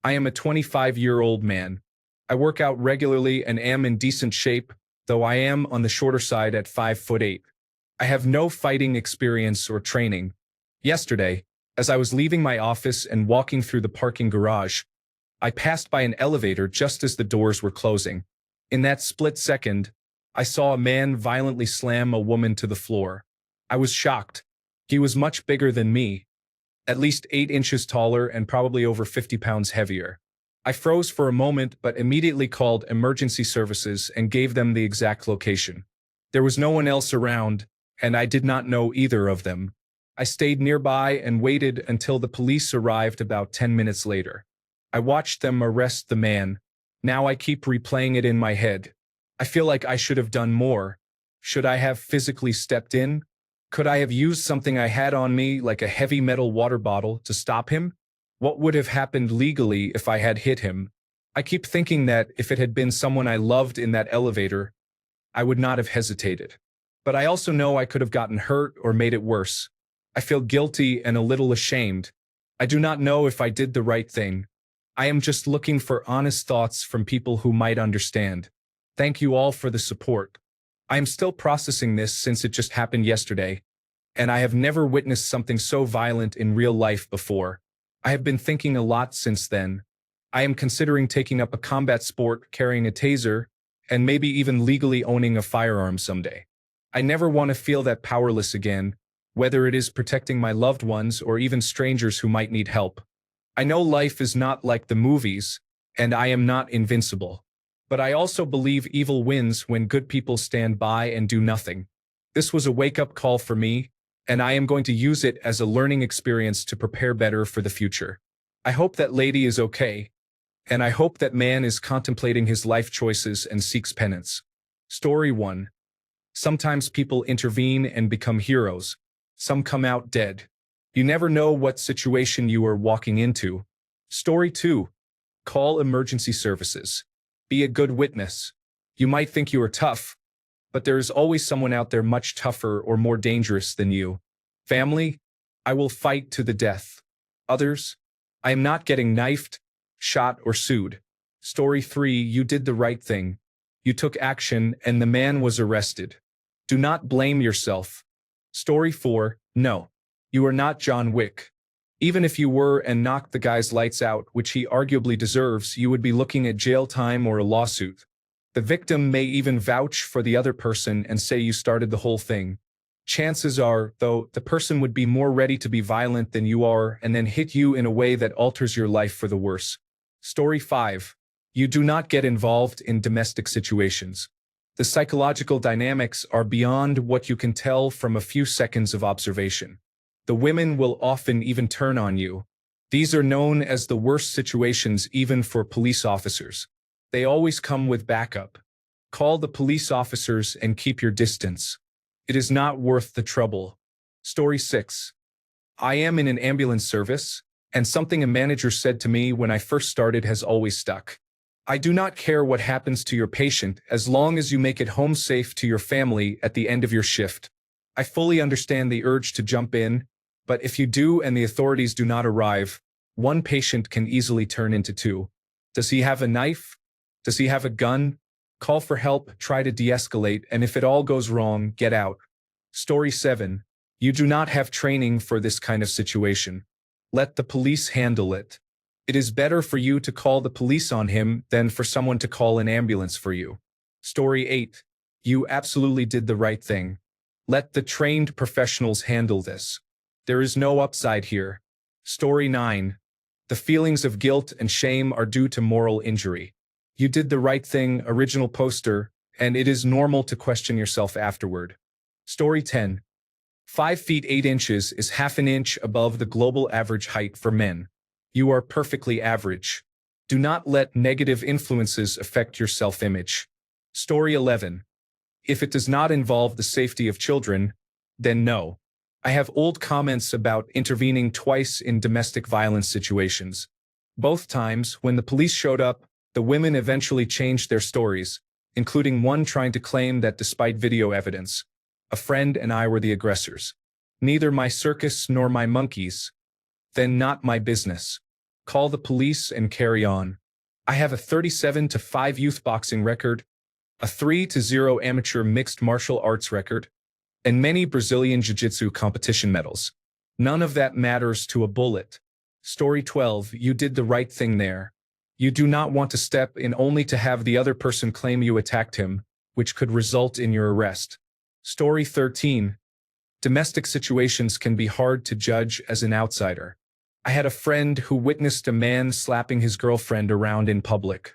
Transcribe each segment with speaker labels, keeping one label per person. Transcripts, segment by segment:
Speaker 1: I am a 25-year-old man. I work out regularly and am in decent shape, though I am on the shorter side at 5'8". I have no fighting experience or training. Yesterday, as I was leaving my office and walking through the parking garage, I passed by an elevator just as the doors were closing. In that split second, I saw a man violently slam a woman to the floor. I was shocked. He was much bigger than me, at least 8 inches taller and probably over 50 pounds heavier. I froze for a moment but immediately called emergency services and gave them the exact location. There was no one else around, and I did not know either of them. I stayed nearby and waited until the police arrived about 10 minutes later. I watched them arrest the man. Now I keep replaying it in my head. I feel like I should have done more. Should I have physically stepped in? Could I have used something I had on me, like a heavy metal water bottle, to stop him? What would have happened legally if I had hit him? I keep thinking that if it had been someone I loved in that elevator, I would not have hesitated. But I also know I could have gotten hurt or made it worse. I feel guilty and a little ashamed. I do not know if I did the right thing. I am just looking for honest thoughts from people who might understand. Thank you all for the support. I am still processing this since it just happened yesterday, and I have never witnessed something so violent in real life before. I have been thinking a lot since then. I am considering taking up a combat sport, carrying a taser, and maybe even legally owning a firearm someday. I never want to feel that powerless again, whether it is protecting my loved ones or even strangers who might need help. I know life is not like the movies, and I am not invincible. But I also believe evil wins when good people stand by and do nothing. This was a wake-up call for me, and I am going to use it as a learning experience to prepare better for the future. I hope that lady is okay, and I hope that man is contemplating his life choices and seeks penance. Story 1. Sometimes people intervene and become heroes. Some come out dead. You never know what situation you are walking into. Story 2. Call emergency services. Be a good witness. You might think you are tough, but there is always someone out there much tougher or more dangerous than you. Family, I will fight to the death. Others, I am not getting knifed, shot, or sued. Story 3. You did the right thing. You took action and the man was arrested. Do not blame yourself. Story 4. No, you are not John Wick. Even if you were and knocked the guy's lights out, which he arguably deserves, you would be looking at jail time or a lawsuit. The victim may even vouch for the other person and say you started the whole thing. Chances are, though, the person would be more ready to be violent than you are and then hit you in a way that alters your life for the worse. Story 5. You do not get involved in domestic situations. The psychological dynamics are beyond what you can tell from a few seconds of observation. The women will often even turn on you. These are known as the worst situations even for police officers. They always come with backup. Call the police officers and keep your distance. It is not worth the trouble. Story 6. I am in an ambulance service, and something a manager said to me when I first started has always stuck. I do not care what happens to your patient as long as you make it home safe to your family at the end of your shift. I fully understand the urge to jump in, but if you do and the authorities do not arrive, one patient can easily turn into 2. Does he have a knife? Does he have a gun? Call for help, try to de-escalate, and if it all goes wrong, get out. Story 7. You do not have training for this kind of situation. Let the police handle it. It is better for you to call the police on him than for someone to call an ambulance for you. Story 8. You absolutely did the right thing. Let the trained professionals handle this. There is no upside here. Story 9. The feelings of guilt and shame are due to moral injury. You did the right thing, original poster, and it is normal to question yourself afterward. Story 10. 5 feet 8 inches is half an inch above the global average height for men. You are perfectly average. Do not let negative influences affect your self-image. Story 11. If it does not involve the safety of children, then no. I have old comments about intervening twice in domestic violence situations. Both times, when the police showed up, the women eventually changed their stories, including one trying to claim that despite video evidence, a friend and I were the aggressors. Neither my circus nor my monkeys. Then not my business. call the police and carry on. I have a 37-5 youth boxing record, a 3-0 amateur mixed martial arts record, and many Brazilian Jiu-Jitsu competition medals. None of that matters to a bullet. Story 12. You did the right thing there. You do not want to step in only to have the other person claim you attacked him, which could result in your arrest. Story 13. Domestic situations can be hard to judge as an outsider. I had a friend who witnessed a man slapping his girlfriend around in public.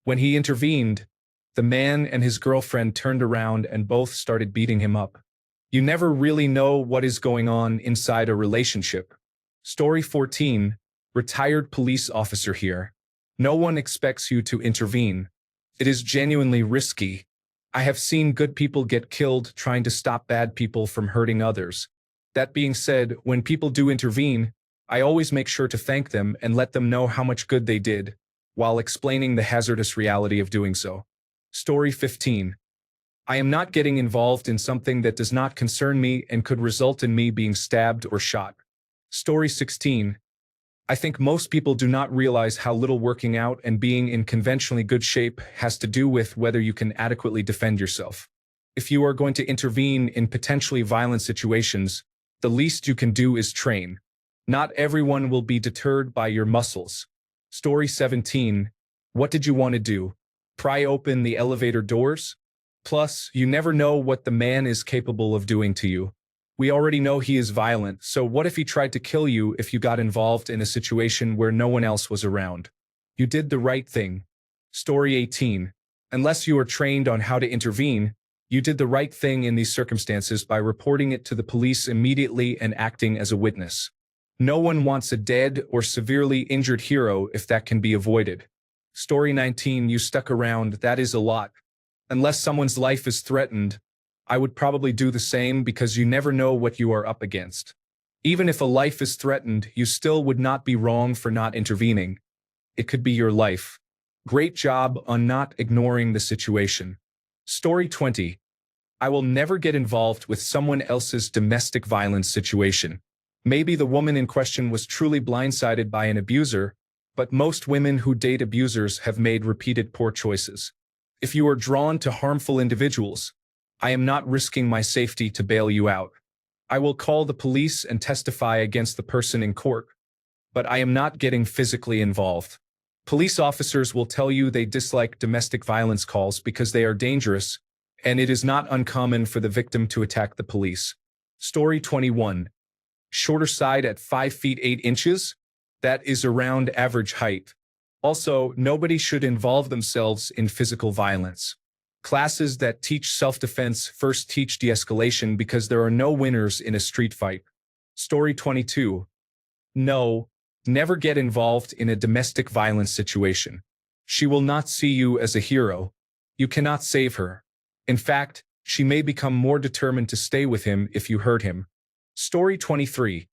Speaker 1: When he intervened, the man and his girlfriend turned around and both started beating him up. You never really know what is going on inside a relationship. Story 14. Retired police officer here. No one expects you to intervene. It is genuinely risky. I have seen good people get killed trying to stop bad people from hurting others. That being said, when people do intervene, I always make sure to thank them and let them know how much good they did, while explaining the hazardous reality of doing so. Story 15. I am not getting involved in something that does not concern me and could result in me being stabbed or shot. Story 16. I think most people do not realize how little working out and being in conventionally good shape has to do with whether you can adequately defend yourself. If you are going to intervene in potentially violent situations, the least you can do is train. Not everyone will be deterred by your muscles. Story 17. What did you want to do? Pry open the elevator doors? Plus, you never know what the man is capable of doing to you. We already know he is violent, so what if he tried to kill you if you got involved in a situation where no one else was around? You did the right thing. Story 18. Unless you are trained on how to intervene, you did the right thing in these circumstances by reporting it to the police immediately and acting as a witness. No one wants a dead or severely injured hero if that can be avoided. Story 19. You stuck around, that is a lot. Unless someone's life is threatened, I would probably do the same because you never know what you are up against. Even if a life is threatened, you still would not be wrong for not intervening. It could be your life. Great job on not ignoring the situation. Story 20. I will never get involved with someone else's domestic violence situation. Maybe the woman in question was truly blindsided by an abuser, but most women who date abusers have made repeated poor choices. If you are drawn to harmful individuals, I am not risking my safety to bail you out. I will call the police and testify against the person in court, but I am not getting physically involved. Police officers will tell you they dislike domestic violence calls because they are dangerous, and it is not uncommon for the victim to attack the police. Story 21. Shorter side at 5 feet 8 inches? That is around average height. Also, nobody should involve themselves in physical violence. Classes that teach self-defense first teach de-escalation because there are no winners in a street fight. Story 22. No, never get involved in a domestic violence situation. She will not see you as a hero. You cannot save her. In fact, she may become more determined to stay with him if you hurt him. Story 23.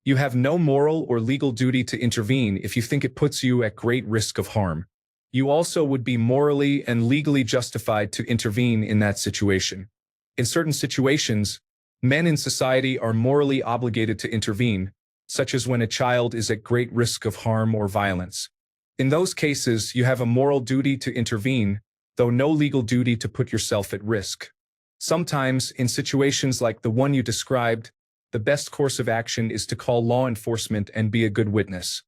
Speaker 1: You have no moral or legal duty to intervene if you think it puts you at great risk of harm. You also would be morally and legally justified to intervene in that situation. In certain situations, men in society are morally obligated to intervene, such as when a child is at great risk of harm or violence. In those cases, you have a moral duty to intervene, though no legal duty to put yourself at risk. Sometimes, in situations like the one you described, the best course of action is to call law enforcement and be a good witness.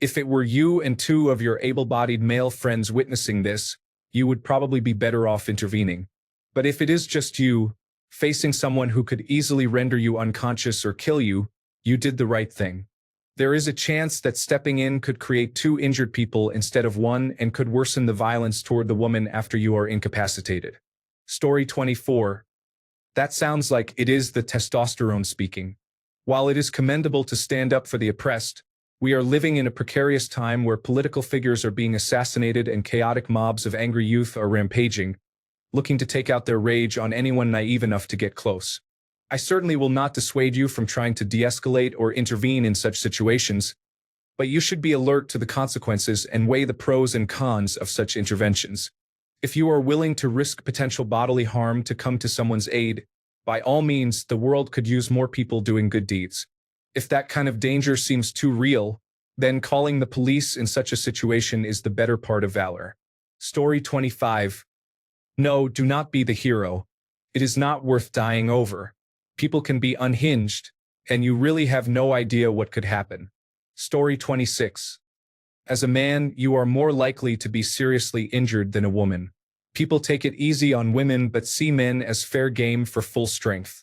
Speaker 1: If it were you and 2 of your able-bodied male friends witnessing this, you would probably be better off intervening. But if it is just you, facing someone who could easily render you unconscious or kill you, you did the right thing. There is a chance that stepping in could create 2 injured people instead of 1 and could worsen the violence toward the woman after you are incapacitated. Story 24. That sounds like it is the testosterone speaking. While it is commendable to stand up for the oppressed, we are living in a precarious time where political figures are being assassinated and chaotic mobs of angry youth are rampaging, looking to take out their rage on anyone naive enough to get close. I certainly will not dissuade you from trying to de-escalate or intervene in such situations, but you should be alert to the consequences and weigh the pros and cons of such interventions. If you are willing to risk potential bodily harm to come to someone's aid, by all means, the world could use more people doing good deeds. If that kind of danger seems too real, then calling the police in such a situation is the better part of valor. Story 25. No, do not be the hero. It is not worth dying over. People can be unhinged, and you really have no idea what could happen. Story 26. As a man, you are more likely to be seriously injured than a woman. People take it easy on women but see men as fair game for full strength.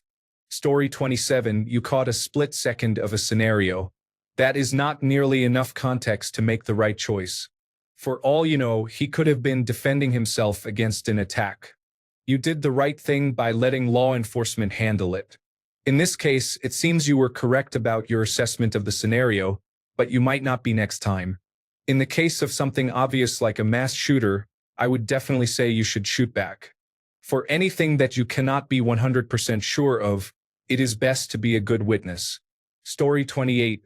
Speaker 1: Story 27. You caught a split second of a scenario. That is not nearly enough context to make the right choice. For all you know, he could have been defending himself against an attack. You did the right thing by letting law enforcement handle it. In this case, it seems you were correct about your assessment of the scenario, but you might not be next time. In the case of something obvious like a mass shooter, I would definitely say you should shoot back. For anything that you cannot be 100% sure of, it is best to be a good witness. Story 28.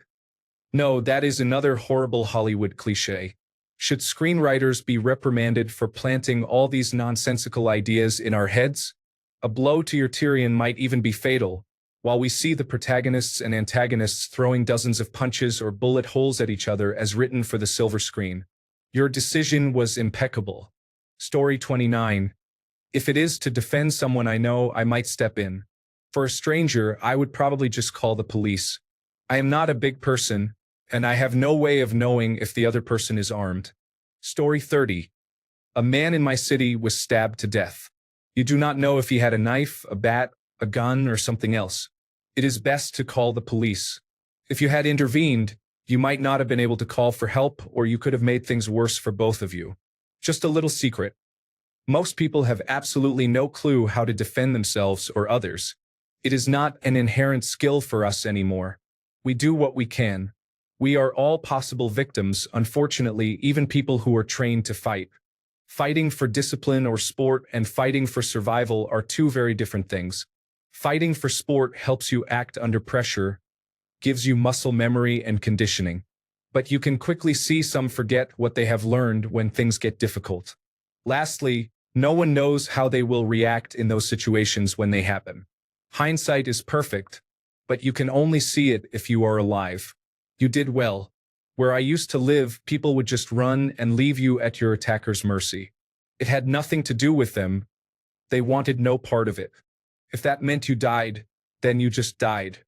Speaker 1: No, that is another horrible Hollywood cliché. Should screenwriters be reprimanded for planting all these nonsensical ideas in our heads? A blow to your Tyrion might even be fatal, while we see the protagonists and antagonists throwing dozens of punches or bullet holes at each other as written for the silver screen. Your decision was impeccable. Story 29. If it is to defend someone I know, I might step in. For a stranger, I would probably just call the police. I am not a big person, and I have no way of knowing if the other person is armed. Story 30. A man in my city was stabbed to death. You do not know if he had a knife, a bat, a gun, or something else. It is best to call the police. If you had intervened, you might not have been able to call for help, or you could have made things worse for both of you. Just a little secret. Most people have absolutely no clue how to defend themselves or others. It is not an inherent skill for us anymore. We do what we can. We are all possible victims, unfortunately, even people who are trained to fight. Fighting for discipline or sport and fighting for survival are two very different things. Fighting for sport helps you act under pressure, gives you muscle memory and conditioning. But you can quickly see some forget what they have learned when things get difficult. Lastly, no one knows how they will react in those situations when they happen. Hindsight is perfect, but you can only see it if you are alive. You did well. Where I used to live, people would just run and leave you at your attacker's mercy. It had nothing to do with them. They wanted no part of it. If that meant you died, then you just died.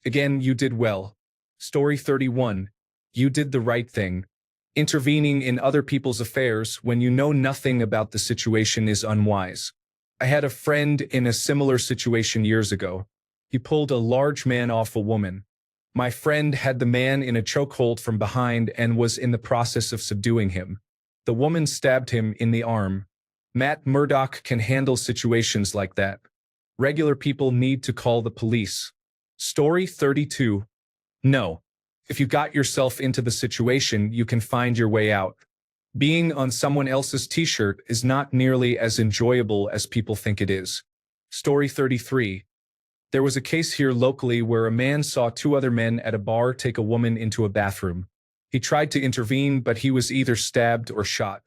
Speaker 1: Again, you did well. Story 31. You did the right thing. Intervening in other people's affairs when you know nothing about the situation is unwise. I had a friend in a similar situation years ago. He pulled a large man off a woman. My friend had the man in a chokehold from behind and was in the process of subduing him. The woman stabbed him in the arm. Matt Murdock can handle situations like that. Regular people need to call the police. Story 32. No. If you got yourself into the situation, you can find your way out. Being on someone else's t-shirt is not nearly as enjoyable as people think it is. Story 33. There was a case here locally where a man saw two other men at a bar take a woman into a bathroom. He tried to intervene, but he was either stabbed or shot.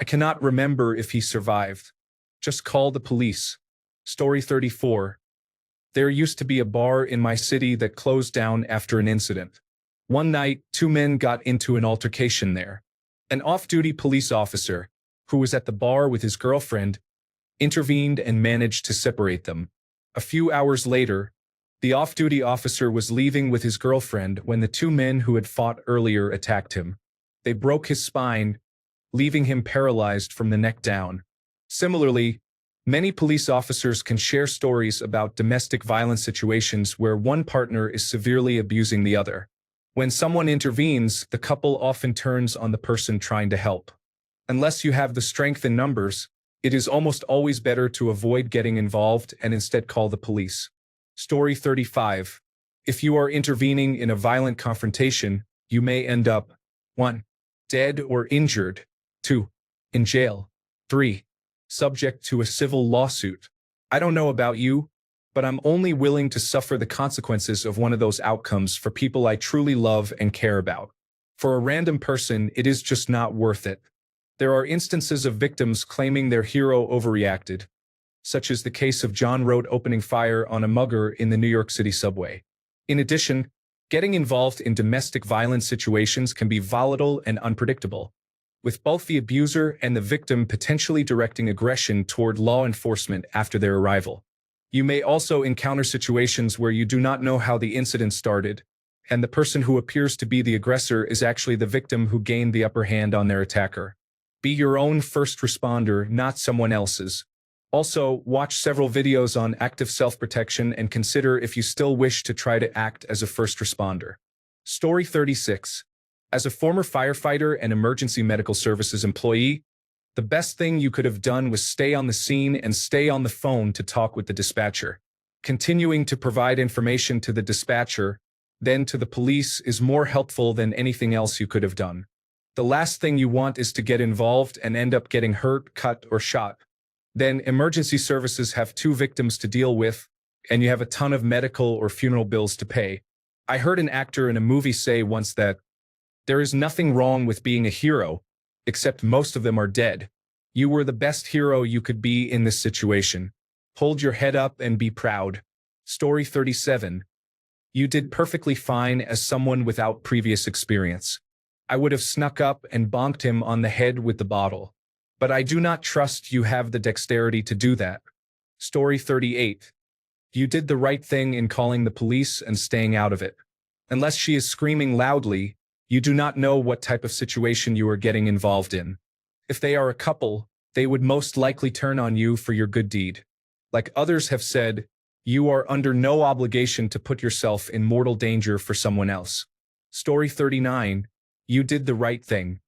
Speaker 1: I cannot remember if he survived. Just call the police. Story 34. There used to be a bar in my city that closed down after an incident. One night, two men got into an altercation there. An off-duty police officer, who was at the bar with his girlfriend, intervened and managed to separate them. A few hours later, the off-duty officer was leaving with his girlfriend when the two men who had fought earlier attacked him. They broke his spine, leaving him paralyzed from the neck down. Similarly, many police officers can share stories about domestic violence situations where one partner is severely abusing the other. When someone intervenes, the couple often turns on the person trying to help. Unless you have the strength in numbers, it is almost always better to avoid getting involved and instead call the police. Story 35. If you are intervening in a violent confrontation, you may end up 1. Dead or injured. 2. In jail. 3. Subject to a civil lawsuit. I don't know about you, but I'm only willing to suffer the consequences of one of those outcomes for people I truly love and care about. For a random person, it is just not worth it. There are instances of victims claiming their hero overreacted, such as the case of John Rote opening fire on a mugger in the New York City subway. In addition, Getting involved in domestic violence situations can be volatile and unpredictable, with both the abuser and the victim potentially directing aggression toward law enforcement after their arrival. You may also encounter situations where you do not know how the incident started, and the person who appears to be the aggressor is actually the victim who gained the upper hand on their attacker. Be your own first responder, not someone else's. Also, watch several videos on active self-protection and consider if you still wish to try to act as a first responder. Story 36. As a former firefighter and emergency medical services employee, the best thing you could have done was stay on the scene and stay on the phone to talk with the dispatcher. Continuing to provide information to the dispatcher, then to the police, is more helpful than anything else you could have done. The last thing you want is to get involved and end up getting hurt, cut, or shot. Then emergency services have 2 victims to deal with, and you have a ton of medical or funeral bills to pay. I heard an actor in a movie say once that, "There is nothing wrong with being a hero, except most of them are dead. You were the best hero you could be in this situation. Hold your head up and be proud." Story 37. You did perfectly fine as someone without previous experience. I would have snuck up and bonked him on the head with the bottle. But I do not trust you have the dexterity to do that. Story 38. You did the right thing in calling the police and staying out of it. Unless she is screaming loudly, you do not know what type of situation you are getting involved in. If they are a couple, they would most likely turn on you for your good deed. Like others have said, you are under no obligation to put yourself in mortal danger for someone else. Story 39. You did the right thing.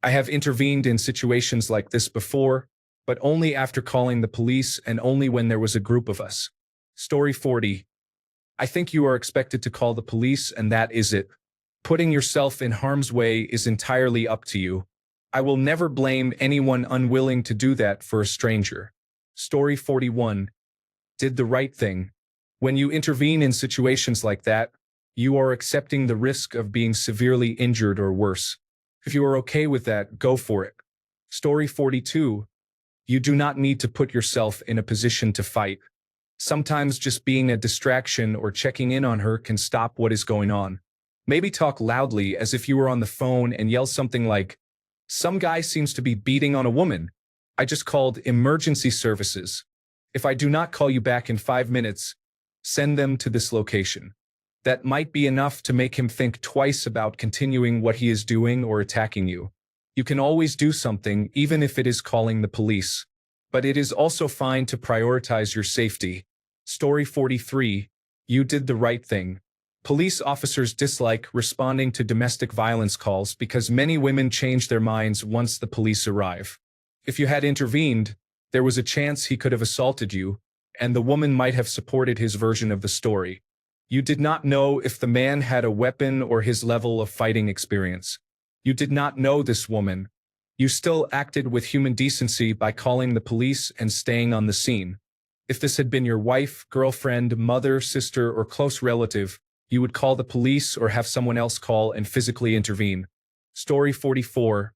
Speaker 1: I have intervened in situations like this before, but only after calling the police and only when there was a group of us. Story 40. I think you are expected to call the police and that is it. Putting yourself in harm's way is entirely up to you. I will never blame anyone unwilling to do that for a stranger. Story 41. Did the right thing. When you intervene in situations like that, you are accepting the risk of being severely injured or worse. If you are okay with that, go for it. Story 42. You do not need to put yourself in a position to fight. Sometimes just being a distraction or checking in on her can stop what is going on. Maybe talk loudly as if you were on the phone and yell something like, "Some guy seems to be beating on a woman. I just called emergency services. If I do not call you back in 5 minutes, send them to this location." That might be enough to make him think twice about continuing what he is doing or attacking you. You can always do something, even if it is calling the police. But it is also fine to prioritize your safety. Story 43. You did the right thing. Police officers dislike responding to domestic violence calls because many women change their minds once the police arrive. If you had intervened, there was a chance he could have assaulted you, and the woman might have supported his version of the story. You did not know if the man had a weapon or his level of fighting experience. You did not know this woman. You still acted with human decency by calling the police and staying on the scene. If this had been your wife, girlfriend, mother, sister, or close relative, you would call the police or have someone else call and physically intervene. Story 44.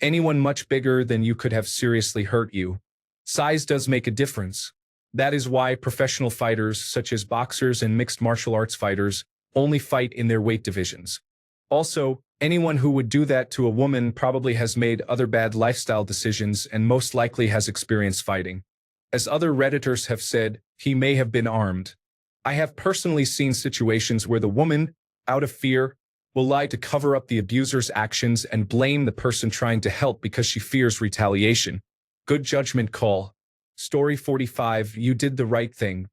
Speaker 1: Anyone much bigger than you could have seriously hurt you. Size does make a difference. That is why professional fighters, such as boxers and mixed martial arts fighters, only fight in their weight divisions. Also, anyone who would do that to a woman probably has made other bad lifestyle decisions and most likely has experience fighting. As other Redditors have said, he may have been armed. I have personally seen situations where the woman, out of fear, will lie to cover up the abuser's actions and blame the person trying to help because she fears retaliation. Good judgment call. Story 45. You did the right thing.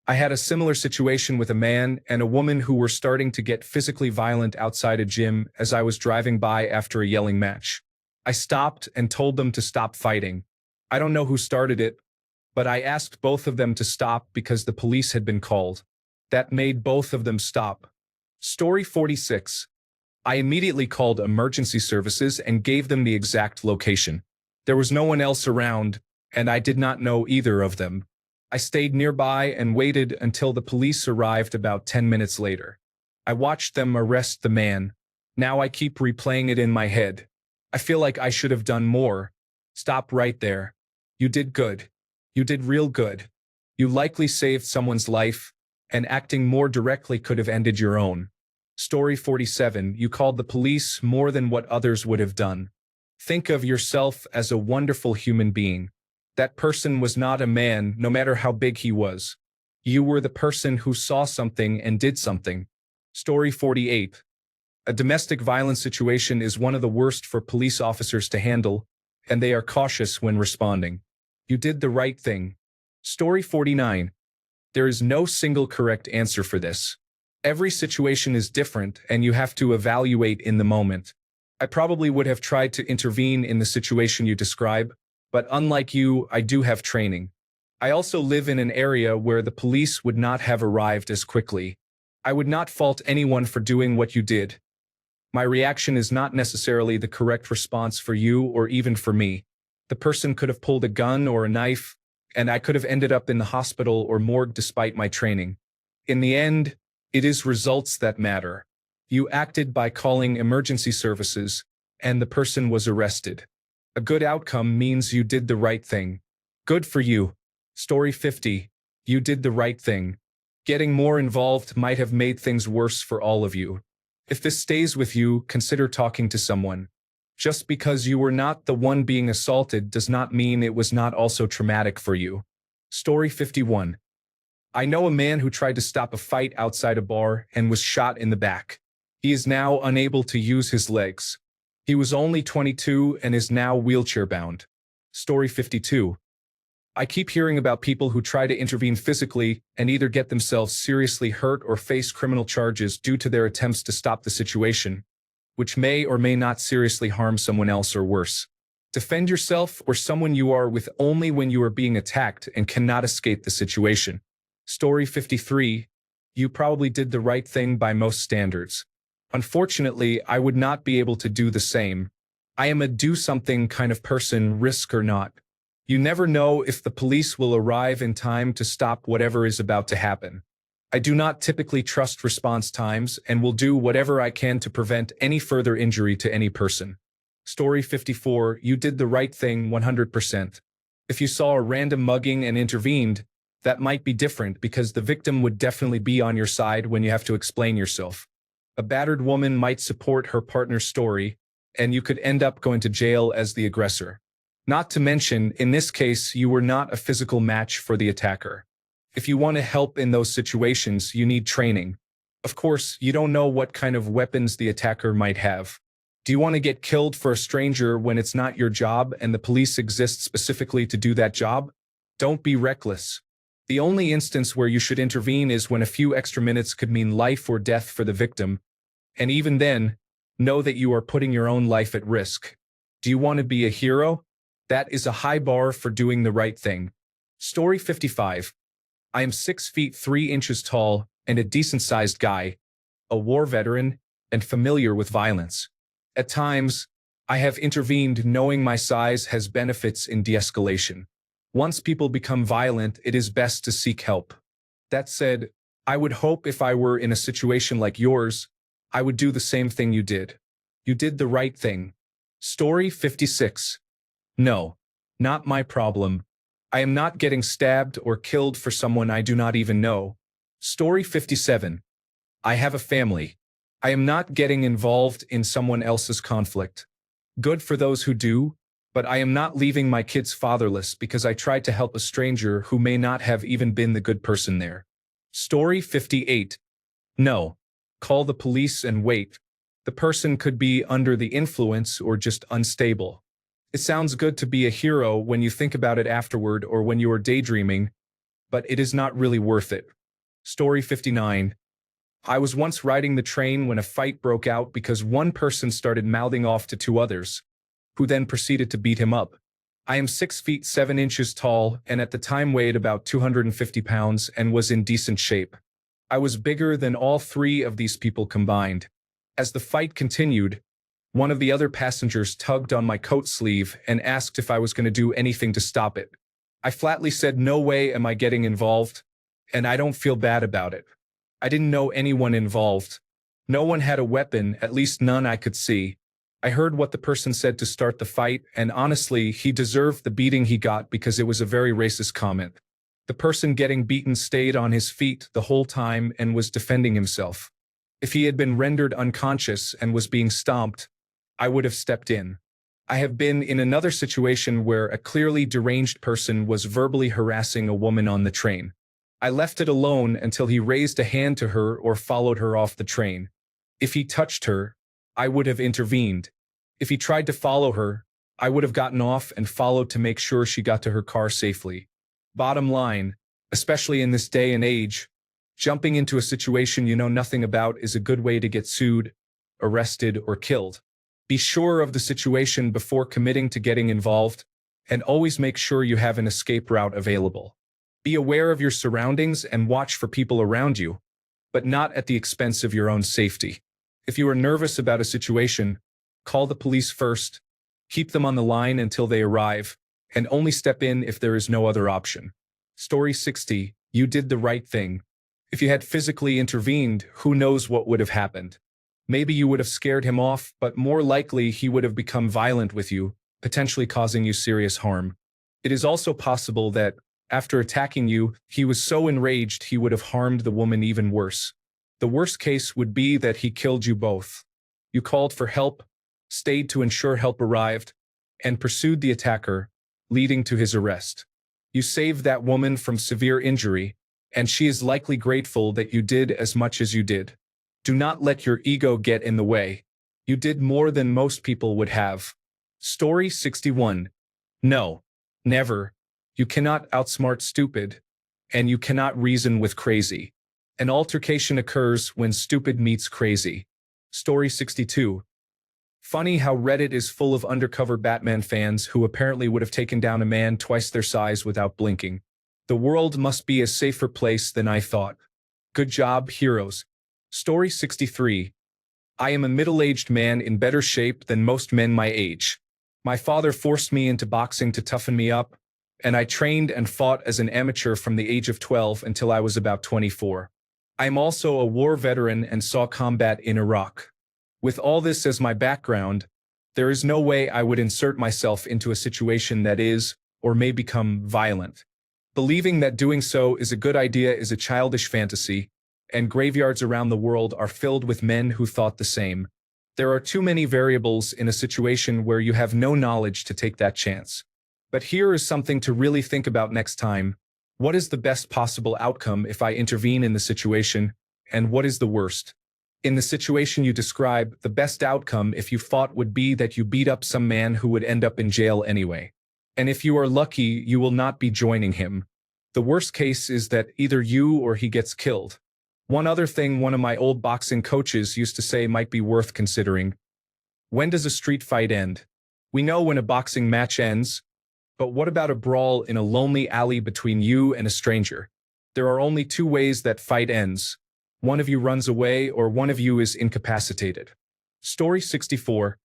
Speaker 1: I had a similar situation with a man and a woman who were starting to get physically violent outside a gym as I was driving by after a yelling match. I stopped and told them to stop fighting. I don't know who started it, but I asked both of them to stop because the police had been called. That made both of them stop. Story 46. I immediately called emergency services and gave them the exact location. There was no one else around, and I did not know either of them. I stayed nearby and waited until the police arrived about 10 minutes later. I watched them arrest the man. Now I keep replaying it in my head. I feel like I should have done more. Stop right there. You did good. You did real good. You likely saved someone's life, and acting more directly could have ended your own. Story 47. You called the police more than what others would have done. Think of yourself as a wonderful human being. That person was not a man, no matter how big he was. You were the person who saw something and did something. Story 48. A domestic violence situation is one of the worst for police officers to handle, and they are cautious when responding. You did the right thing. Story 49. There is no single correct answer for this. Every situation is different, and you have to evaluate in the moment. I probably would have tried to intervene in the situation you describe, but unlike you, I do have training. I also live in an area where the police would not have arrived as quickly. I would not fault anyone for doing what you did. My reaction is not necessarily the correct response for you or even for me. The person could have pulled a gun or a knife, and I could have ended up in the hospital or morgue despite my training. In the end, it is results that matter. You acted by calling emergency services, and the person was arrested. A good outcome means you did the right thing. Good for you. Story 50. You did the right thing. Getting more involved might have made things worse for all of you. If this stays with you, consider talking to someone. Just because you were not the one being assaulted does not mean it was not also traumatic for you. Story 51. I know a man who tried to stop a fight outside a bar and was shot in the back. He is now unable to use his legs. He was only 22 and is now wheelchair-bound. Story 52. I keep hearing about people who try to intervene physically and either get themselves seriously hurt or face criminal charges due to their attempts to stop the situation, which may or may not seriously harm someone else or worse. Defend yourself or someone you are with only when you are being attacked and cannot escape the situation. Story 53. You probably did the right thing by most standards. Unfortunately, I would not be able to do the same. I am a do-something kind of person, risk or not. You never know if the police will arrive in time to stop whatever is about to happen. I do not typically trust response times and will do whatever I can to prevent any further injury to any person. Story 54. You did the right thing 100%. If you saw a random mugging and intervened, that might be different because the victim would definitely be on your side when you have to explain yourself. A battered woman might support her partner's story, and you could end up going to jail as the aggressor. Not to mention, in this case, you were not a physical match for the attacker. If you want to help in those situations, you need training. Of course, you don't know what kind of weapons the attacker might have. Do you want to get killed for a stranger when it's not your job and the police exist specifically to do that job? Don't be reckless. The only instance where you should intervene is when a few extra minutes could mean life or death for the victim. And even then, know that you are putting your own life at risk. Do you want to be a hero? That is a high bar for doing the right thing. Story 55. I am 6 feet 3 inches tall and a decent-sized guy, a war veteran, and familiar with violence. At times, I have intervened knowing my size has benefits in de-escalation. Once people become violent, it is best to seek help. That said, I would hope if I were in a situation like yours, I would do the same thing you did. You did the right thing. Story 56. No, not my problem. I am not getting stabbed or killed for someone I do not even know. Story 57. I have a family. I am not getting involved in someone else's conflict. Good for those who do, but I am not leaving my kids fatherless because I tried to help a stranger who may not have even been the good person there. Story 58. No. Call the police and wait. The person could be under the influence or just unstable. It sounds good to be a hero when you think about it afterward or when you are daydreaming, but it is not really worth it. Story 59. I was once riding the train when a fight broke out because one person started mouthing off to 2 others, who then proceeded to beat him up. I am 6 feet 7 inches tall and at the time weighed about 250 pounds and was in decent shape. I was bigger than all 3 of these people combined. As the fight continued, one of the other passengers tugged on my coat sleeve and asked if I was going to do anything to stop it. I flatly said no way am I getting involved, and I don't feel bad about it. I didn't know anyone involved. No one had a weapon, at least none I could see. I heard what the person said to start the fight, and honestly, he deserved the beating he got because it was a very racist comment. The person getting beaten stayed on his feet the whole time and was defending himself. If he had been rendered unconscious and was being stomped, I would have stepped in. I have been in another situation where a clearly deranged person was verbally harassing a woman on the train. I left it alone until he raised a hand to her or followed her off the train. If he touched her, I would have intervened. If he tried to follow her, I would have gotten off and followed to make sure she got to her car safely. Bottom line, especially in this day and age, jumping into a situation you know nothing about is a good way to get sued, arrested, or killed. Be sure of the situation before committing to getting involved, and always make sure you have an escape route available. Be aware of your surroundings and watch for people around you, but not at the expense of your own safety. If you are nervous about a situation, call the police first, keep them on the line until they arrive, and only step in if there is no other option. Story 60. You did the right thing. If you had physically intervened, who knows what would have happened? Maybe you would have scared him off, but more likely he would have become violent with you, potentially causing you serious harm. It is also possible that, after attacking you, he was so enraged he would have harmed the woman even worse. The worst case would be that he killed you both. You called for help, stayed to ensure help arrived, and pursued the attacker, leading to his arrest. You saved that woman from severe injury, and she is likely grateful that you did as much as you did. Do not let your ego get in the way. You did more than most people would have. Story 61. No. Never. You cannot outsmart stupid, and you cannot reason with crazy. An altercation occurs when stupid meets crazy. Story 62. Funny how Reddit is full of undercover Batman fans who apparently would have taken down a man twice their size without blinking. The world must be a safer place than I thought. Good job, heroes. Story 63. I am a middle-aged man in better shape than most men my age. My father forced me into boxing to toughen me up, and I trained and fought as an amateur from the age of 12 until I was about 24. I am also a war veteran and saw combat in Iraq. With all this as my background, there is no way I would insert myself into a situation that is, or may become, violent. Believing that doing so is a good idea is a childish fantasy, and graveyards around the world are filled with men who thought the same. There are too many variables in a situation where you have no knowledge to take that chance. But here is something to really think about next time. What is the best possible outcome if I intervene in the situation, and what is the worst? In the situation you describe, the best outcome if you fought would be that you beat up some man who would end up in jail anyway. And if you are lucky, you will not be joining him. The worst case is that either you or he gets killed. One other thing one of my old boxing coaches used to say might be worth considering. When does a street fight end? We know when a boxing match ends, but what about a brawl in a lonely alley between you and a stranger? There are only two ways that fight ends. One of you runs away or one of you is incapacitated. Story 64.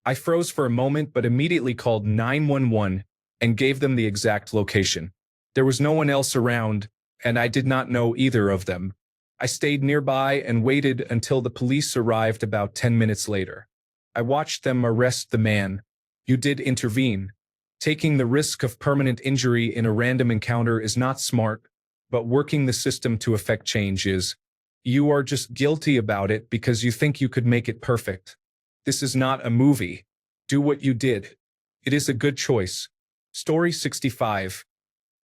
Speaker 1: I froze for a moment but immediately called 911 and gave them the exact location. There was no one else around, and I did not know either of them. I stayed nearby and waited until the police arrived about 10 minutes later. I watched them arrest the man. You did intervene. Taking the risk of permanent injury in a random encounter is not smart, but working the system to effect change is. You are just guilty about it because you think you could make it perfect. This is not a movie. Do what you did. It is a good choice. Story 65.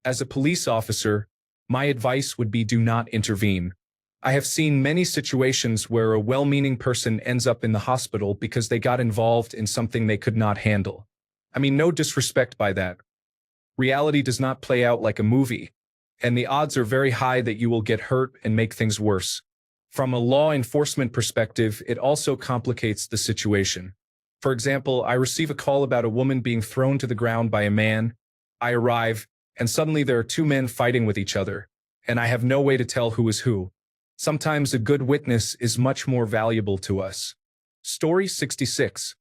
Speaker 1: As a police officer, my advice would be do not intervene. I have seen many situations where a well-meaning person ends up in the hospital because they got involved in something they could not handle. I mean, no disrespect by that. Reality does not play out like a movie, and the odds are very high that you will get hurt and make things worse. From a law enforcement perspective, it also complicates the situation. For example, I receive a call about a woman being thrown to the ground by a man. I arrive, and suddenly there are two men fighting with each other, and I have no way to tell who is who. Sometimes a good witness is much more valuable to us. Story 66.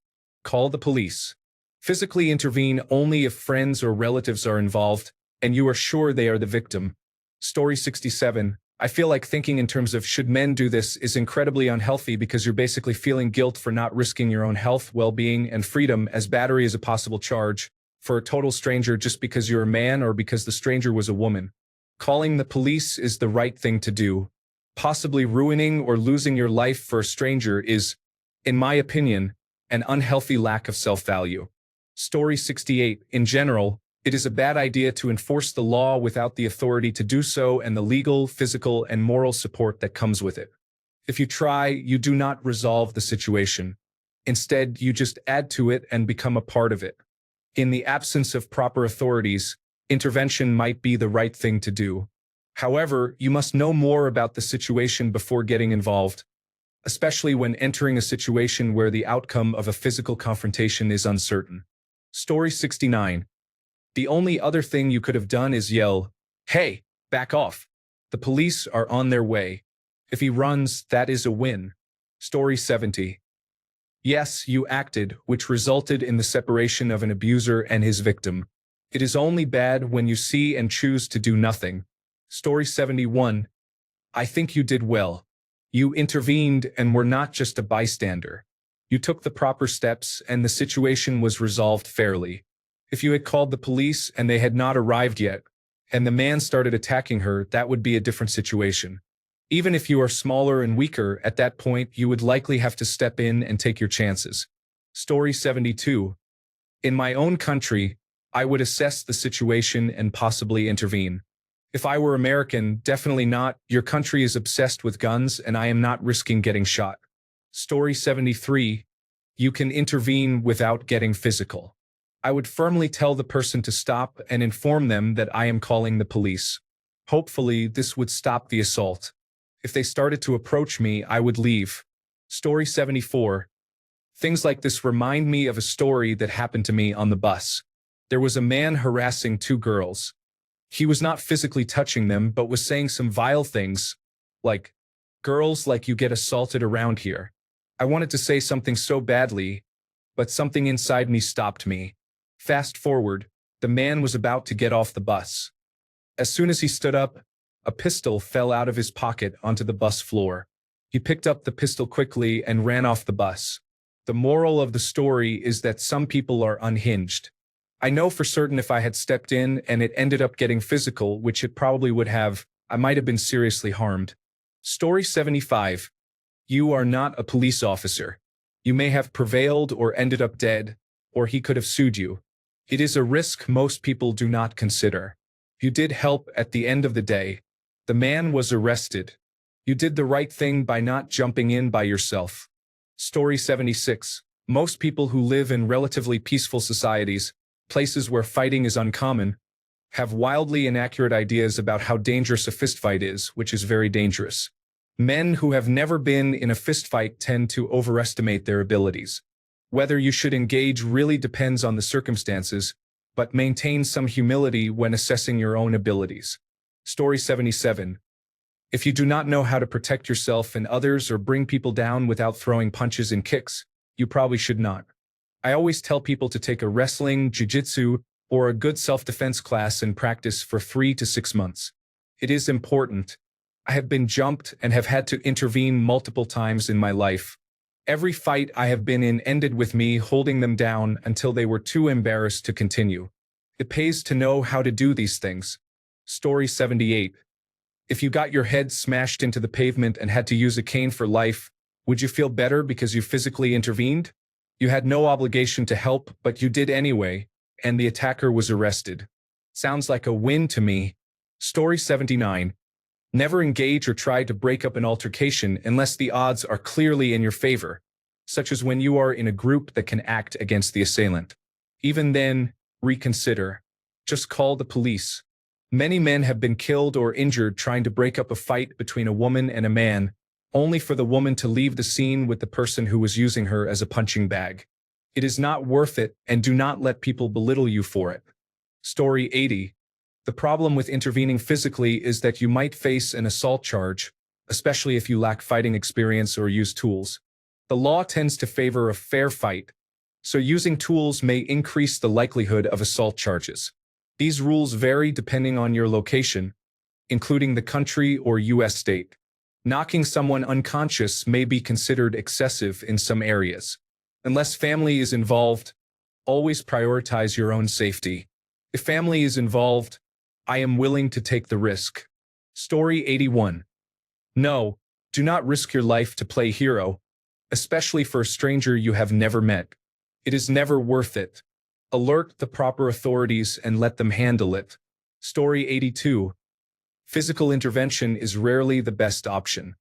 Speaker 1: Call the police. Physically intervene only if friends or relatives are involved, and you are sure they are the victim. Story 67. I feel like thinking in terms of should men do this is incredibly unhealthy because you're basically feeling guilt for not risking your own health, well-being, and freedom as battery is a possible charge for a total stranger just because you're a man or because the stranger was a woman. Calling the police is the right thing to do, Possibly ruining or losing your life for a stranger is, in my opinion, an unhealthy lack of self-value. Story 68. In general, it is a bad idea to enforce the law without the authority to do so and the legal, physical, and moral support that comes with it. If you try, you do not resolve the situation. Instead, you just add to it and become a part of it. In the absence of proper authorities, intervention might be the right thing to do. However, you must know more about the situation before getting involved, especially when entering a situation where the outcome of a physical confrontation is uncertain. Story 69. The only other thing you could have done is yell, "Hey, back off. The police are on their way." If he runs, that is a win. Story 70. Yes, you acted, which resulted in the separation of an abuser and his victim. It is only bad when you see and choose to do nothing. Story 71. I think you did well. You intervened and were not just a bystander. You took the proper steps and the situation was resolved fairly. If you had called the police and they had not arrived yet, and the man started attacking her, that would be a different situation. Even if you are smaller and weaker, at that point you would likely have to step in and take your chances. Story 72. In my own country, I would assess the situation and possibly intervene. If I were American, definitely not. Your country is obsessed with guns and I am not risking getting shot. Story 73. You can intervene without getting physical. I would firmly tell the person to stop and inform them that I am calling the police. Hopefully, this would stop the assault. If they started to approach me, I would leave. Story 74. Things like this remind me of a story that happened to me on the bus. There was a man harassing two girls. He was not physically touching them, but was saying some vile things, like, "Girls like you get assaulted around here." I wanted to say something so badly, but something inside me stopped me. Fast forward, the man was about to get off the bus. As soon as he stood up, a pistol fell out of his pocket onto the bus floor. He picked up the pistol quickly and ran off the bus. The moral of the story is that some people are unhinged. I know for certain if I had stepped in and it ended up getting physical, which it probably would have, I might have been seriously harmed. Story 75. You are not a police officer. You may have prevailed or ended up dead, or he could have sued you. It is a risk most people do not consider. You did help at the end of the day. The man was arrested. You did the right thing by not jumping in by yourself. Story 76. Most people who live in relatively peaceful societies, places where fighting is uncommon, have wildly inaccurate ideas about how dangerous a fistfight is, which is very dangerous. Men who have never been in a fistfight tend to overestimate their abilities. Whether you should engage really depends on the circumstances, but maintain some humility when assessing your own abilities. Story 77. If you do not know how to protect yourself and others or bring people down without throwing punches and kicks, you probably should not. I always tell people to take a wrestling, jiu-jitsu, or a good self-defense class and practice for 3 to 6 months. It is important. I have been jumped and have had to intervene multiple times in my life. Every fight I have been in ended with me holding them down until they were too embarrassed to continue. It pays to know how to do these things. Story 78. If you got your head smashed into the pavement and had to use a cane for life, would you feel better because you physically intervened? You had no obligation to help, but you did anyway, and the attacker was arrested. Sounds like a win to me. Story 79. Never engage or try to break up an altercation unless the odds are clearly in your favor, such as when you are in a group that can act against the assailant. Even then, reconsider. Just call the police. Many men have been killed or injured trying to break up a fight between a woman and a man, only for the woman to leave the scene with the person who was using her as a punching bag. It is not worth it, and do not let people belittle you for it. Story 80. The problem with intervening physically is that you might face an assault charge, especially if you lack fighting experience or use tools. The law tends to favor a fair fight, so using tools may increase the likelihood of assault charges. These rules vary depending on your location, including the country or U.S. state. Knocking someone unconscious may be considered excessive in some areas. Unless family is involved, always prioritize your own safety. If family is involved, I am willing to take the risk. Story 81. No, do not risk your life to play hero, especially for a stranger you have never met. It is never worth it. Alert the proper authorities and let them handle it. Story 82. Physical intervention is rarely the best option.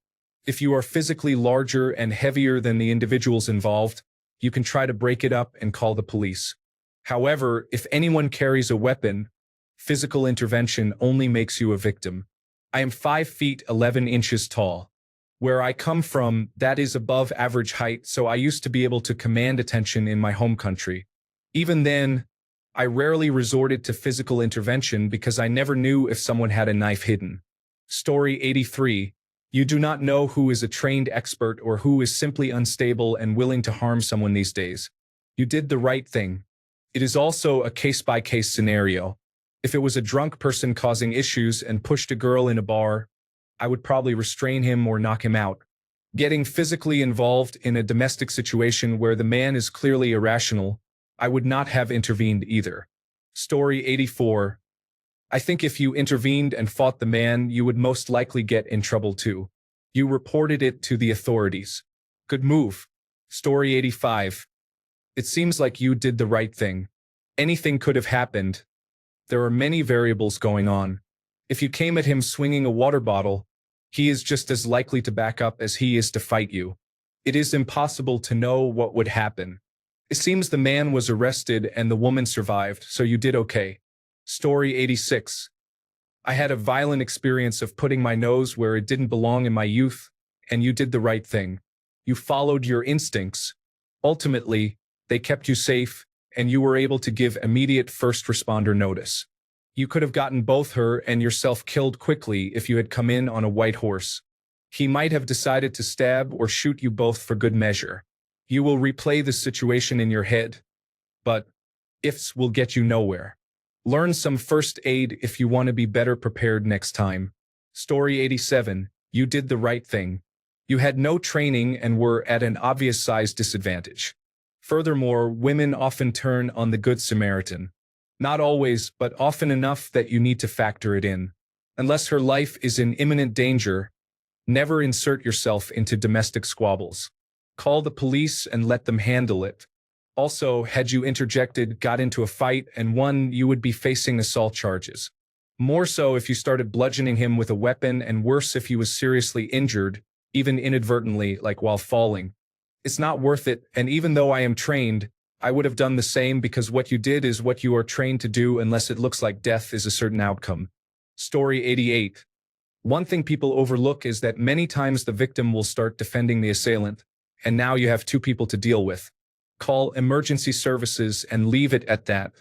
Speaker 1: If you are physically larger and heavier than the individuals involved, you can try to break it up and call the police. However, if anyone carries a weapon, physical intervention only makes you a victim. I am 5 feet 11 inches tall. Where I come from, that is above average height, so I used to be able to command attention in my home country. Even then, I rarely resorted to physical intervention because I never knew if someone had a knife hidden. Story 83. You do not know who is a trained expert or who is simply unstable and willing to harm someone these days. You did the right thing. It is also a case-by-case scenario. If it was a drunk person causing issues and pushed a girl in a bar, I would probably restrain him or knock him out. Getting physically involved in a domestic situation where the man is clearly irrational, I would not have intervened either. Story 84. I think if you intervened and fought the man, you would most likely get in trouble too. You reported it to the authorities. Good move. Story 85. It seems like you did the right thing. Anything could have happened. There are many variables going on. If you came at him swinging a water bottle, he is just as likely to back up as he is to fight you. It is impossible to know what would happen. It seems the man was arrested and the woman survived, so you did okay. Story 86. I had a violent experience of putting my nose where it didn't belong in my youth, and you did the right thing. You followed your instincts. Ultimately, they kept you safe, and you were able to give immediate first responder notice. You could have gotten both her and yourself killed quickly if you had come in on a white horse. He might have decided to stab or shoot you both for good measure. You will replay the situation in your head, but ifs will get you nowhere. Learn some first aid if you want to be better prepared next time. Story 87. You did the right thing. You had no training and were at an obvious size disadvantage. Furthermore, women often turn on the Good Samaritan. Not always, but often enough that you need to factor it in. Unless her life is in imminent danger, never insert yourself into domestic squabbles. Call the police and let them handle it. Also, had you interjected, got into a fight, and won, you would be facing assault charges. More so if you started bludgeoning him with a weapon, and worse if he was seriously injured, even inadvertently, like while falling. It's not worth it, and even though I am trained, I would have done the same because what you did is what you are trained to do unless it looks like death is a certain outcome. Story 88. One thing people overlook is that many times the victim will start defending the assailant, and now you have two people to deal with. Call emergency services and leave it at that.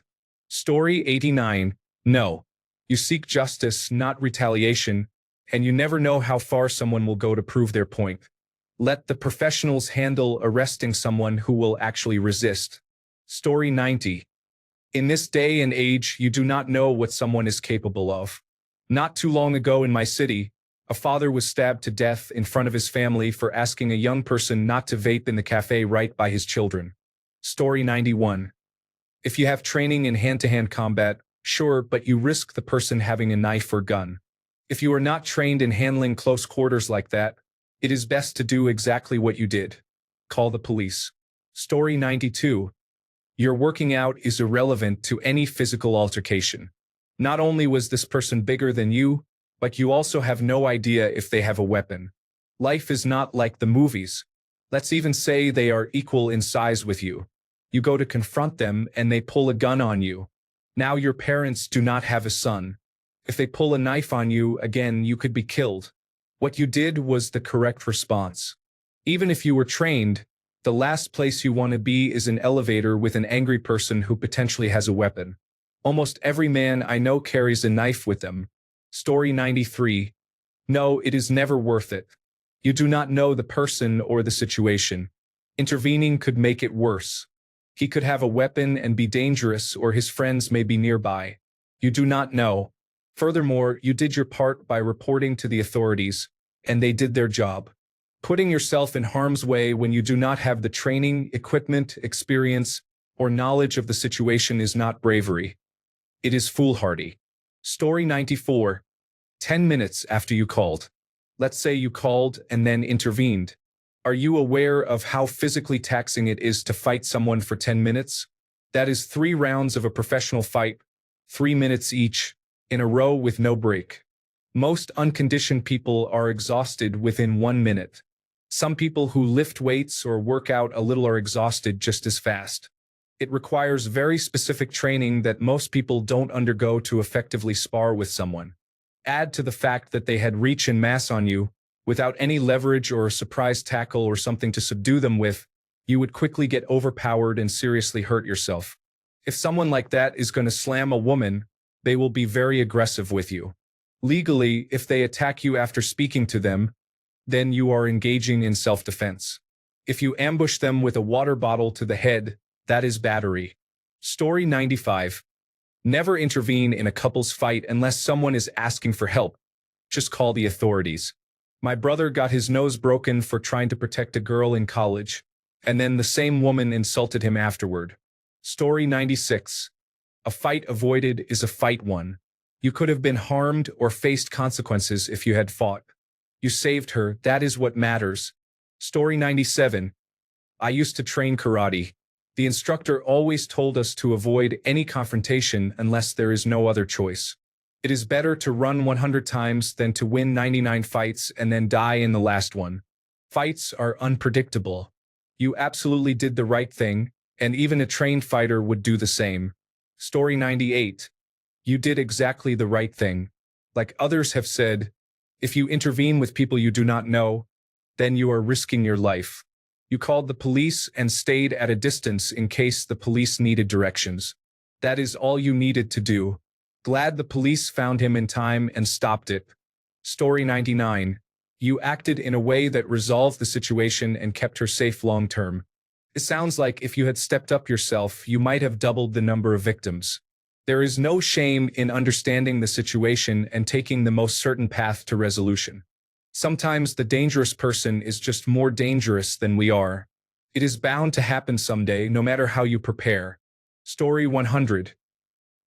Speaker 1: Story 89. No. You seek justice, not retaliation, and you never know how far someone will go to prove their point. Let the professionals handle arresting someone who will actually resist. Story 90. In this day and age, you do not know what someone is capable of. Not too long ago in my city, a father was stabbed to death in front of his family for asking a young person not to vape in the cafe right by his children. Story 91. If you have training in hand-to-hand combat, sure, but you risk the person having a knife or gun. If you are not trained in handling close quarters like that, it is best to do exactly what you did. Call the police. Story 92. Your working out is irrelevant to any physical altercation. Not only was this person bigger than you, but you also have no idea if they have a weapon. Life is not like the movies. Let's even say they are equal in size with you. You go to confront them and they pull a gun on you. Now your parents do not have a son. If they pull a knife on you, again, you could be killed. What you did was the correct response. Even if you were trained, the last place you want to be is an elevator with an angry person who potentially has a weapon. Almost every man I know carries a knife with them. Story 93. No, it is never worth it. You do not know the person or the situation. Intervening could make it worse. He could have a weapon and be dangerous, or his friends may be nearby. You do not know. Furthermore, you did your part by reporting to the authorities, and they did their job. Putting yourself in harm's way when you do not have the training, equipment, experience, or knowledge of the situation is not bravery. It is foolhardy. Story 94. 10 minutes after you called. Let's say you called and then intervened. Are you aware of how physically taxing it is to fight someone for 10 minutes? That is 3 rounds of a professional fight, 3 minutes each, in a row with no break. Most unconditioned people are exhausted within 1 minute. Some people who lift weights or work out a little are exhausted just as fast. It requires very specific training that most people don't undergo to effectively spar with someone. Add to the fact that they had reach and mass on you, without any leverage or a surprise tackle or something to subdue them with, you would quickly get overpowered and seriously hurt yourself. If someone like that is going to slam a woman, they will be very aggressive with you. Legally, if they attack you after speaking to them, then you are engaging in self-defense. If you ambush them with a water bottle to the head, that is battery. Story 95. Never intervene in a couple's fight unless someone is asking for help. Just call the authorities. My brother got his nose broken for trying to protect a girl in college, and then the same woman insulted him afterward. Story 96. A fight avoided is a fight won. You could have been harmed or faced consequences if you had fought. You saved her, that is what matters. Story 97. I used to train karate. The instructor always told us to avoid any confrontation unless there is no other choice. It is better to run 100 times than to win 99 fights and then die in the last one. Fights are unpredictable. You absolutely did the right thing, and even a trained fighter would do the same. Story 98. You did exactly the right thing. Like others have said, if you intervene with people you do not know, then you are risking your life. You called the police and stayed at a distance in case the police needed directions. That is all you needed to do. Glad the police found him in time and stopped it. Story 99. You acted in a way that resolved the situation and kept her safe long term. It sounds like if you had stepped up yourself, you might have doubled the number of victims. There is no shame in understanding the situation and taking the most certain path to resolution. Sometimes the dangerous person is just more dangerous than we are. It is bound to happen someday, no matter how you prepare. Story 100.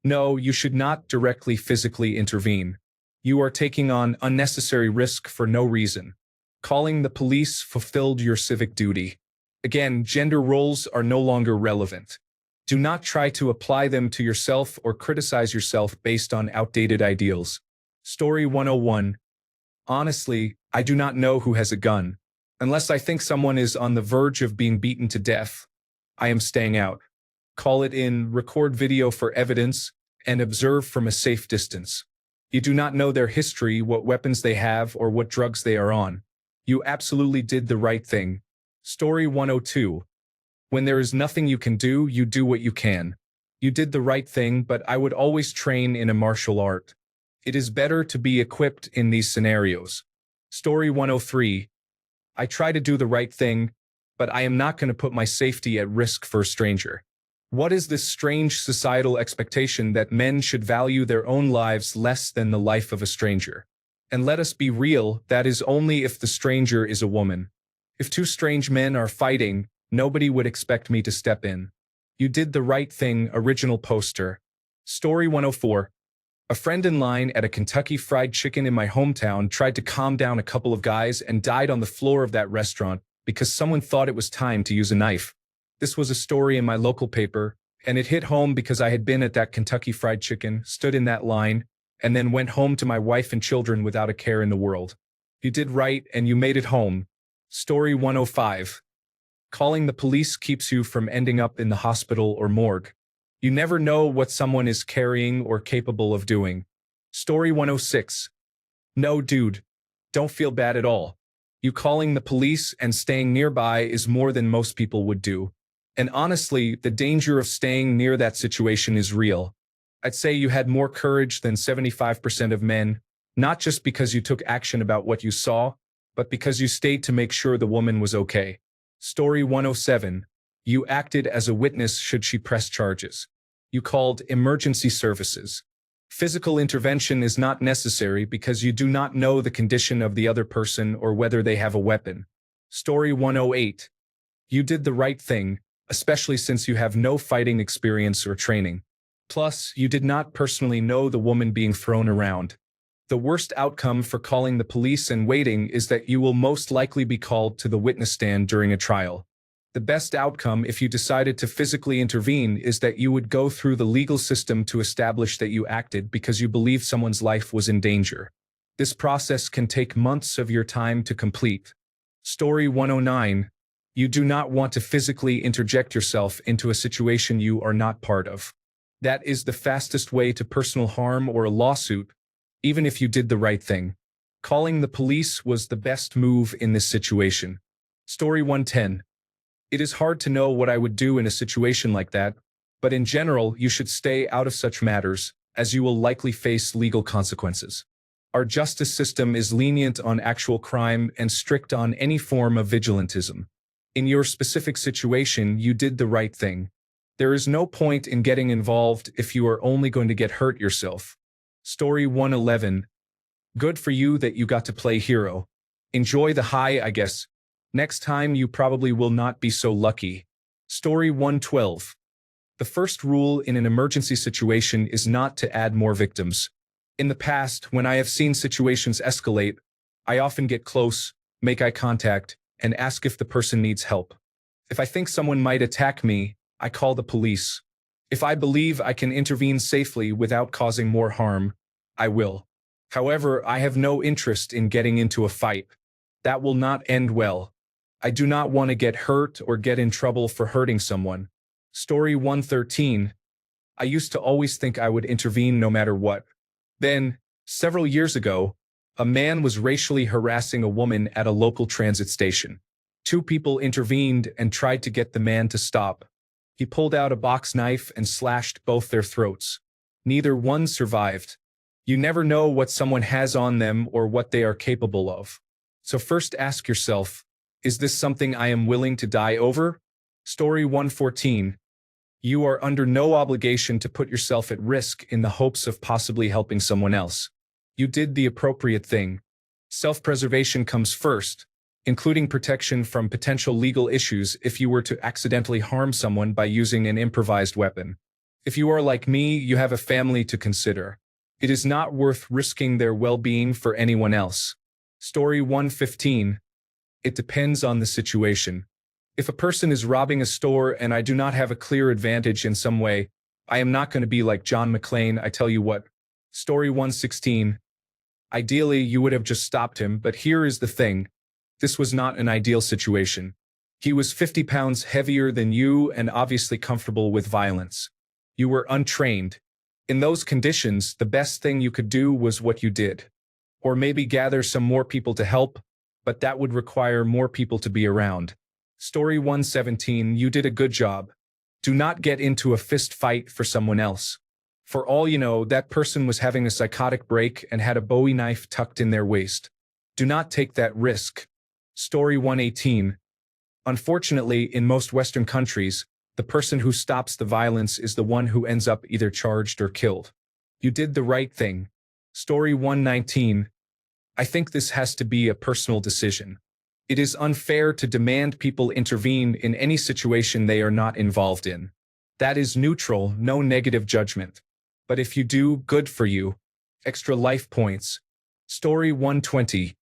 Speaker 1: No, you should not directly physically intervene. You are taking on unnecessary risk for no reason. Calling the police fulfilled your civic duty. Again, gender roles are no longer relevant. Do not try to apply them to yourself or criticize yourself based on outdated ideals. Story 101. Honestly, I do not know who has a gun. Unless I think someone is on the verge of being beaten to death, I am staying out. Call it in, record video for evidence, and observe from a safe distance. You do not know their history, what weapons they have, or what drugs they are on. You absolutely did the right thing. Story 102. When there is nothing you can do, you do what you can. You did the right thing, but I would always train in a martial art. It is better to be equipped in these scenarios. Story 103. I try to do the right thing, but I am not going to put my safety at risk for a stranger. What is this strange societal expectation that men should value their own lives less than the life of a stranger? And let us be real, that is only if the stranger is a woman. If 2 strange men are fighting, nobody would expect me to step in. You did the right thing, original poster. Story 104. A friend in line at a Kentucky Fried Chicken in my hometown tried to calm down a couple of guys and died on the floor of that restaurant because someone thought it was time to use a knife. This was a story in my local paper, and it hit home because I had been at that Kentucky Fried Chicken, stood in that line, and then went home to my wife and children without a care in the world. You did right and you made it home. Story 105. Calling the police keeps you from ending up in the hospital or morgue. You never know what someone is carrying or capable of doing. Story 106. No, dude. Don't feel bad at all. You calling the police and staying nearby is more than most people would do. And honestly, the danger of staying near that situation is real. I'd say you had more courage than 75% of men, not just because you took action about what you saw, but because you stayed to make sure the woman was okay. Story 107. You acted as a witness should she press charges. You called emergency services. Physical intervention is not necessary because you do not know the condition of the other person or whether they have a weapon. Story 108. You did the right thing, especially since you have no fighting experience or training. Plus, you did not personally know the woman being thrown around. The worst outcome for calling the police and waiting is that you will most likely be called to the witness stand during a trial. The best outcome if you decided to physically intervene is that you would go through the legal system to establish that you acted because you believe someone's life was in danger. This process can take months of your time to complete. Story 109. You do not want to physically interject yourself into a situation you are not part of. That is the fastest way to personal harm or a lawsuit, even if you did the right thing. Calling the police was the best move in this situation. Story 110. It is hard to know what I would do in a situation like that, but in general, you should stay out of such matters, as you will likely face legal consequences. Our justice system is lenient on actual crime and strict on any form of vigilantism. In your specific situation, you did the right thing. There is no point in getting involved if you are only going to get hurt yourself. Story 111. Good for you that you got to play hero. Enjoy the high, I guess. Next time you probably will not be so lucky. Story 112. The first rule in an emergency situation is not to add more victims. In the past, when I have seen situations escalate, I often get close, make eye contact, and ask if the person needs help. If I think someone might attack me, I call the police. If I believe I can intervene safely without causing more harm, I will. However, I have no interest in getting into a fight. That will not end well. I do not want to get hurt or get in trouble for hurting someone. Story 113. I used to always think I would intervene no matter what. Then, several years ago, a man was racially harassing a woman at a local transit station. Two people intervened and tried to get the man to stop. He pulled out a box knife and slashed both their throats. Neither one survived. You never know what someone has on them or what they are capable of. So first ask yourself, is this something I am willing to die over? Story 114. You are under no obligation to put yourself at risk in the hopes of possibly helping someone else. You did the appropriate thing. Self-preservation comes first, including protection from potential legal issues if you were to accidentally harm someone by using an improvised weapon. If you are like me, you have a family to consider. It is not worth risking their well-being for anyone else. Story 115. It depends on the situation. If a person is robbing a store and I do not have a clear advantage in some way, I am not going to be like John McClane, I tell you what. Story 116. Ideally, you would have just stopped him, but here is the thing. This was not an ideal situation. He was 50 pounds heavier than you and obviously comfortable with violence. You were untrained. In those conditions, the best thing you could do was what you did. Or maybe gather some more people to help, but that would require more people to be around. Story 117. You did a good job. Do not get into a fist fight for someone else. For all you know, that person was having a psychotic break and had a Bowie knife tucked in their waist. Do not take that risk. Story 118. Unfortunately, in most Western countries, the person who stops the violence is the one who ends up either charged or killed. You did the right thing. Story 119. I think this has to be a personal decision. It is unfair to demand people intervene in any situation they are not involved in. That is neutral, no negative judgment. But if you do, good for you. Extra life points. Story 120.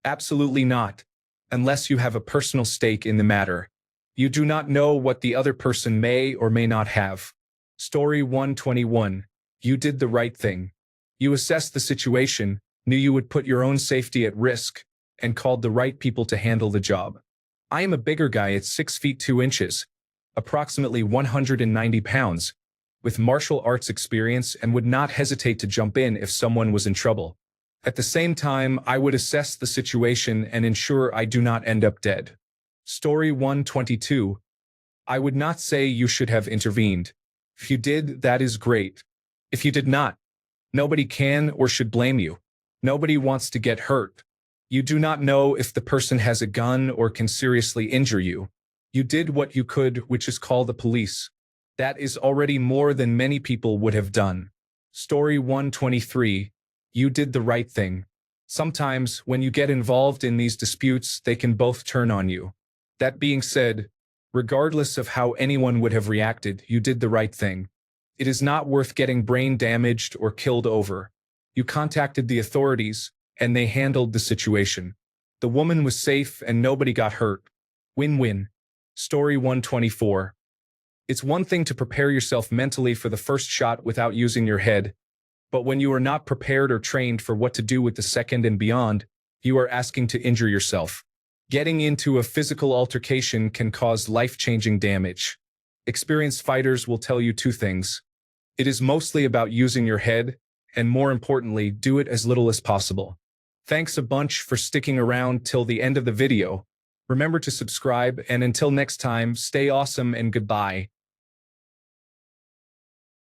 Speaker 1: Absolutely not. Unless you have a personal stake in the matter. You do not know what the other person may or may not have. Story 121. You did the right thing. You assessed the situation, knew you would put your own safety at risk, and called the right people to handle the job. I am a bigger guy at 6 feet 2 inches, approximately 190 pounds, with martial arts experience and would not hesitate to jump in if someone was in trouble. At the same time, I would assess the situation and ensure I do not end up dead. Story 122. I would not say you should have intervened. If you did, that is great. If you did not, nobody can or should blame you. Nobody wants to get hurt. You do not know if the person has a gun or can seriously injure you. You did what you could, which is call the police. That is already more than many people would have done. Story 123. You did the right thing. Sometimes, when you get involved in these disputes, they can both turn on you. That being said, regardless of how anyone would have reacted, you did the right thing. It is not worth getting brain damaged or killed over. You contacted the authorities, and they handled the situation. The woman was safe and nobody got hurt. Win-win. Story 124. It's one thing to prepare yourself mentally for the first shot without using your head, but when you are not prepared or trained for what to do with the second and beyond, you are asking to injure yourself. Getting into a physical altercation can cause life-changing damage. Experienced fighters will tell you two things. It is mostly about using your head, and more importantly, do it as little as possible. Thanks a bunch for sticking around till the end of the video. Remember to subscribe, and until next time, stay awesome and goodbye.